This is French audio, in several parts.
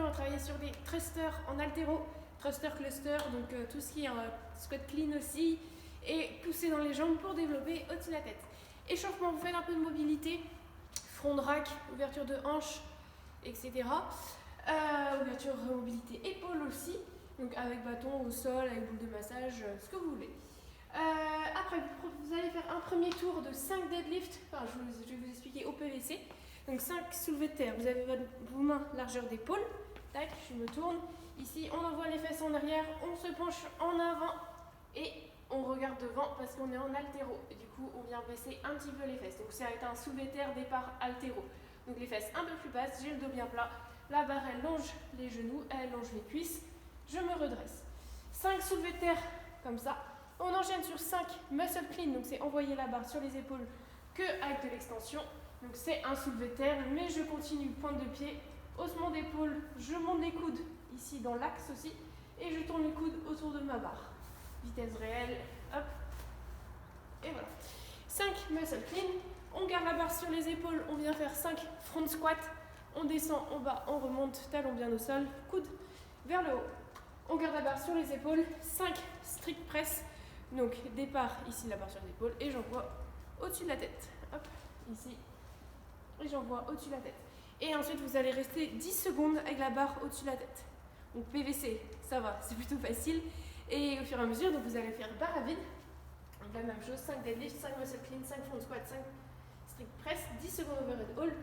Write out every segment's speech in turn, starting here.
on va travailler sur des thrusters en haltéro, thruster cluster, donc tout ce qui est squat clean aussi, et pousser dans les jambes pour développer au-dessus de la tête. Échauffement, vous faites un peu de mobilité, front de rack, ouverture de hanche, etc. Ouverture, mobilité, épaule aussi, donc avec bâton au sol, avec boule de massage, ce que vous voulez. Après, vous allez faire un premier tour de 5 deadlifts, enfin, je vais vous expliquer au PVC. Donc 5 soulevés de terre, vous avez vos mains largeur d'épaule, tac, je me tourne. Ici, on envoie les fesses en arrière, on se penche en avant et on regarde devant parce qu'on est en haltéro. Et du coup, on vient baisser un petit peu les fesses. Donc ça va être un soulevé de terre départ haltéro. Donc les fesses un peu plus basses, j'ai le dos bien plat. La barre, elle longe les genoux, elle longe les cuisses. Je me redresse. 5 soulevés de terre, comme ça. On enchaîne sur 5 muscle clean, donc c'est envoyer la barre sur les épaules que avec de l'extension. Donc c'est un soulevé de terre, mais je continue, pointe de pied, haussement d'épaule, je monte les coudes ici dans l'axe aussi, et je tourne les coudes autour de ma barre. Vitesse réelle, hop, et voilà. 5 muscle clean, on garde la barre sur les épaules, on vient faire 5 front squat, on descend en bas, on remonte, talon bien au sol, coude vers le haut. On garde la barre sur les épaules, 5 strict press, donc départ ici la barre sur les épaules, et j'envoie au-dessus de la tête, hop, ici. Et j'envoie au-dessus de la tête. Et ensuite, vous allez rester 10 secondes avec la barre au-dessus de la tête. Donc PVC, ça va, c'est plutôt facile. Et au fur et à mesure, donc vous allez faire barre à vide. Donc la même chose, 5 deadlifts, 5 muscle clean, 5 front squat, 5 strict press, 10 secondes overhead hold,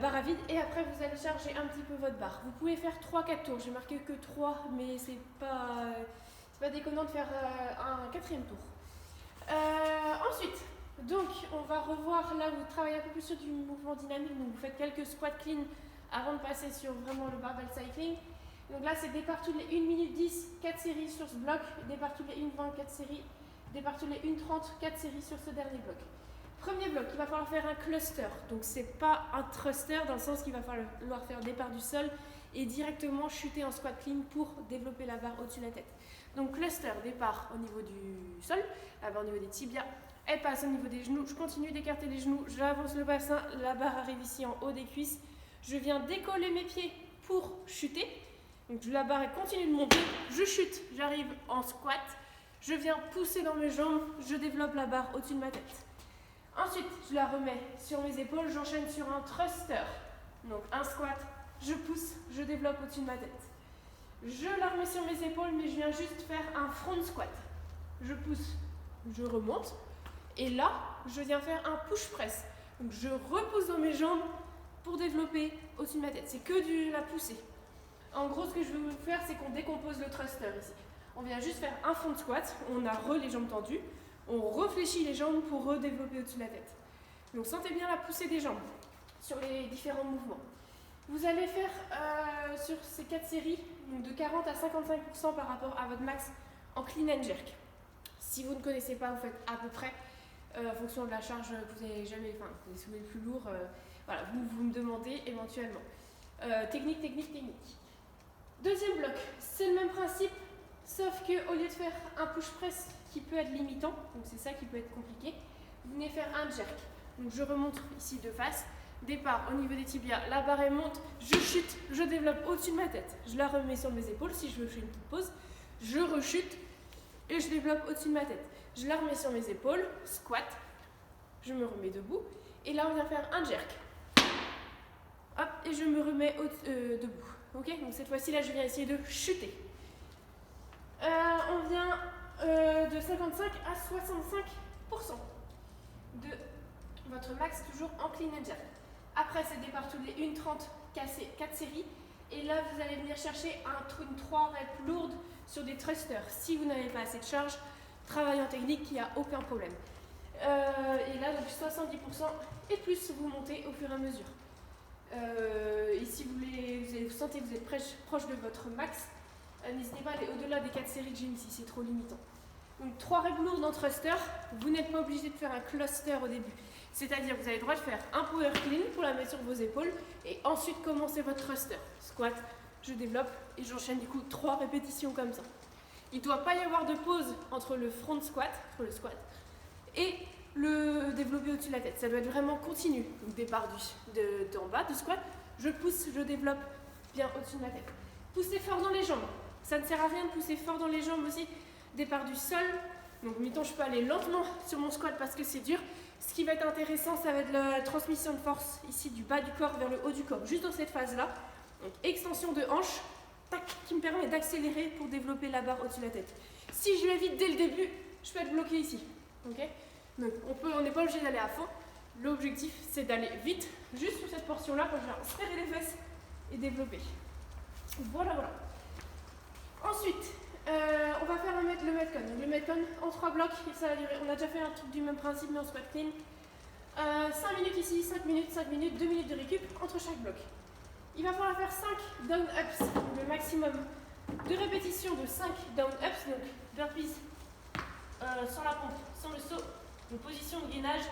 barre à vide. Et après, vous allez charger un petit peu votre barre. Vous pouvez faire 3-4 tours. J'ai marqué que 3, mais c'est pas déconnant de faire un 4e tour. Ensuite, donc, on va revoir, là vous travaillez un peu plus sur du mouvement dynamique, donc vous faites quelques squats clean avant de passer sur vraiment le barbell cycling. Donc là, c'est départ toutes les 1 minute 10, 4 séries sur ce bloc, départ toutes les 1 20, 4 séries, départ toutes les 1 30, 4 séries sur ce dernier bloc. Premier bloc, il va falloir faire un cluster, donc c'est pas un thruster dans le sens qu'il va falloir faire départ du sol et directement chuter en squat clean pour développer la barre au-dessus de la tête. Donc cluster, départ au niveau du sol, la barre au niveau des tibias. Elle passe au niveau des genoux, je continue d'écarter les genoux, j'avance le bassin, la barre arrive ici en haut des cuisses. Je viens décoller mes pieds pour chuter. Donc la barre elle continue de monter, je chute, j'arrive en squat. Je viens pousser dans mes jambes, je développe la barre au-dessus de ma tête. Ensuite, je la remets sur mes épaules, j'enchaîne sur un thruster. Donc un squat, je pousse, je développe au-dessus de ma tête. Je la remets sur mes épaules, mais je viens juste faire un front squat. Je pousse, je remonte. Et là, je viens faire un push press. Donc je repousse dans mes jambes pour développer au-dessus de ma tête. C'est que de la poussée. En gros, ce que je vais vous faire, c'est qu'on décompose le thruster ici. On vient juste faire un front squat, on a les jambes tendues, on réfléchit les jambes pour redévelopper au-dessus de la tête. Donc sentez bien la poussée des jambes sur les différents mouvements. Vous allez faire sur ces 4 séries donc de 40 à 55% par rapport à votre max en clean and jerk. Si vous ne connaissez pas, vous faites à peu près en fonction de la charge que vous avez jamais, enfin, vous avez soulevé le plus lourd, voilà, vous me demandez éventuellement. Technique. Deuxième bloc, c'est le même principe, sauf qu'au lieu de faire un push press qui peut être limitant, donc c'est ça qui peut être compliqué, vous venez faire un jerk. Donc je remonte ici de face, départ au niveau des tibias, la barre elle monte, je chute, je développe au-dessus de ma tête, je la remets sur mes épaules, si je veux faire une petite pause, je rechute et je développe au-dessus de ma tête. Je la remets sur mes épaules, squat, je me remets debout, et là on vient faire un jerk. Hop, et je me remets debout. Ok, donc cette fois-ci là je viens essayer de chuter. On vient de 55 à 65% de votre max toujours en clean and jerk. Après c'est départ tous les 1-30, 4 séries. Et là vous allez venir chercher une 3 reps lourdes sur des thrusters. Si vous n'avez pas assez de charge, travail en technique, il n'y a aucun problème. Et là donc 70% et plus vous montez au fur et à mesure. Et si vous sentez que vous êtes proche de votre max, n'hésitez pas à aller au-delà des 4 séries que j'ai mis ici, c'est trop limitant. Donc 3 reps lourdes en thruster, vous n'êtes pas obligé de faire un cluster au début. C'est-à-dire que vous avez le droit de faire un power clean pour la mettre sur vos épaules et ensuite commencer votre thruster. Squat, je développe et j'enchaîne du coup 3 répétitions comme ça. Il ne doit pas y avoir de pause entre le front squat, et le développer au-dessus de la tête. Ça doit être vraiment continu. Donc départ en bas du squat, je pousse, je développe bien au-dessus de ma tête. Poussez fort dans les jambes. Ça ne sert à rien de pousser fort dans les jambes aussi. Départ du sol. Donc, mettons, je peux aller lentement sur mon squat parce que c'est dur. Ce qui va être intéressant, ça va être la transmission de force ici du bas du corps vers le haut du corps, juste dans cette phase-là. Donc, extension de hanche, tac, qui me permet d'accélérer pour développer la barre au-dessus de la tête. Si je vais vite dès le début, je peux être bloqué ici. Okay, donc, on n'est pas obligé d'aller à fond. L'objectif, c'est d'aller vite, juste sur cette portion-là, quand je vais serrer les fesses et développer. Voilà, voilà. Ensuite, on va faire le Metcon. Le Metcon en 3 blocs, et ça va durer. On a déjà fait un truc du même principe, mais en squat clean. 5 minutes ici, 5 minutes, 5 minutes, 2 minutes de récup entre chaque bloc. Il va falloir faire 5 down ups, le maximum de répétitions de 5 down ups, donc burpees sans la pompe, sans le saut, une position de gainage,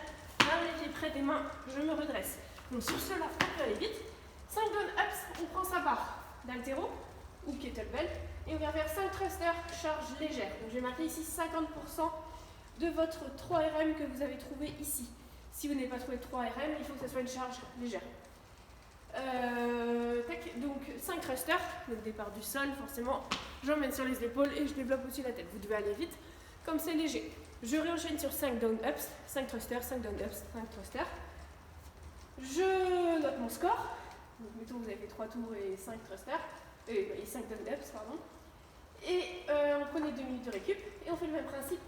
main les pieds près des mains, je me redresse. Donc sur cela, on peut aller vite. 5 down ups, on prend sa barre d'haltéro ou kettlebell et on vient faire 5 thrusters, charge légère. Donc je vais marquer ici 50% de votre 3RM que vous avez trouvé ici. Si vous n'avez pas trouvé 3RM, il faut que ce soit une charge légère. Donc 5 thrusters, donc départ du sol forcément, j'emmène sur les épaules et je développe aussi la tête. Vous devez aller vite, comme c'est léger. Je réenchaîne sur 5 down ups, 5 thrusters, 5 down ups, 5 thrusters. Je note mon score. Donc mettons que vous avez fait 3 tours et 5 thrusters, et 5 down ups, pardon. Et on prenait 2 minutes de récup et on fait le même principe.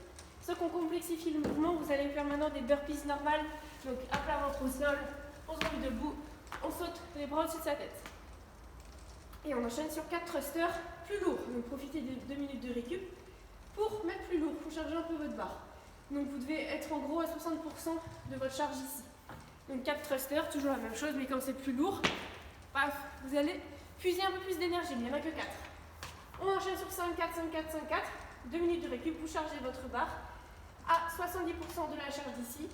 Sauf qu'on complexifie le mouvement, vous allez faire maintenant des burpees normales, donc à plat ventre au sol, on se remet debout, on saute les bras au-dessus de sa tête. Et on enchaîne sur 4 thrusters plus lourds. Donc profitez des 2 minutes de récup pour mettre plus lourd, pour charger un peu votre barre. Donc vous devez être en gros à 60% de votre charge ici. Donc 4 thrusters, toujours la même chose, mais comme c'est plus lourd, paf, vous allez puiser un peu plus d'énergie, mais il n'y en a que 4. On enchaîne sur 5, 4, 5, 4, 5, 4. 2 minutes de récup, vous chargez votre barre à 70% de la charge d'ici.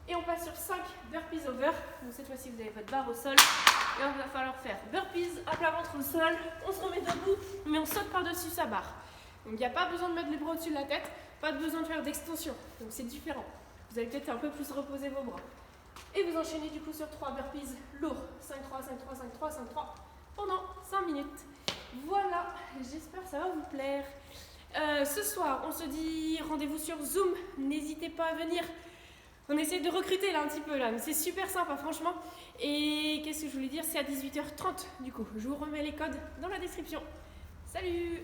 Et on passe sur 5 burpees over. Donc cette fois-ci, vous avez votre barre au sol. Et on va falloir faire burpees à plat ventre au sol. On se remet debout, mais on saute par-dessus sa barre. Donc il n'y a pas besoin de mettre les bras au-dessus de la tête, pas besoin de faire d'extension. Donc c'est différent. Vous allez peut-être un peu plus reposer vos bras. Et vous enchaînez du coup sur 3 burpees lourds. 5, 3, 5, 3, 5, 3, 5, 3 pendant 5 minutes. Voilà, j'espère que ça va vous plaire. Ce soir, on se dit rendez-vous sur Zoom. N'hésitez pas à venir. On essaie de recruter là un petit peu là, mais c'est super sympa franchement. Et qu'est-ce que je voulais dire? C'est à 18h30 du coup. Je vous remets les codes dans la description. Salut!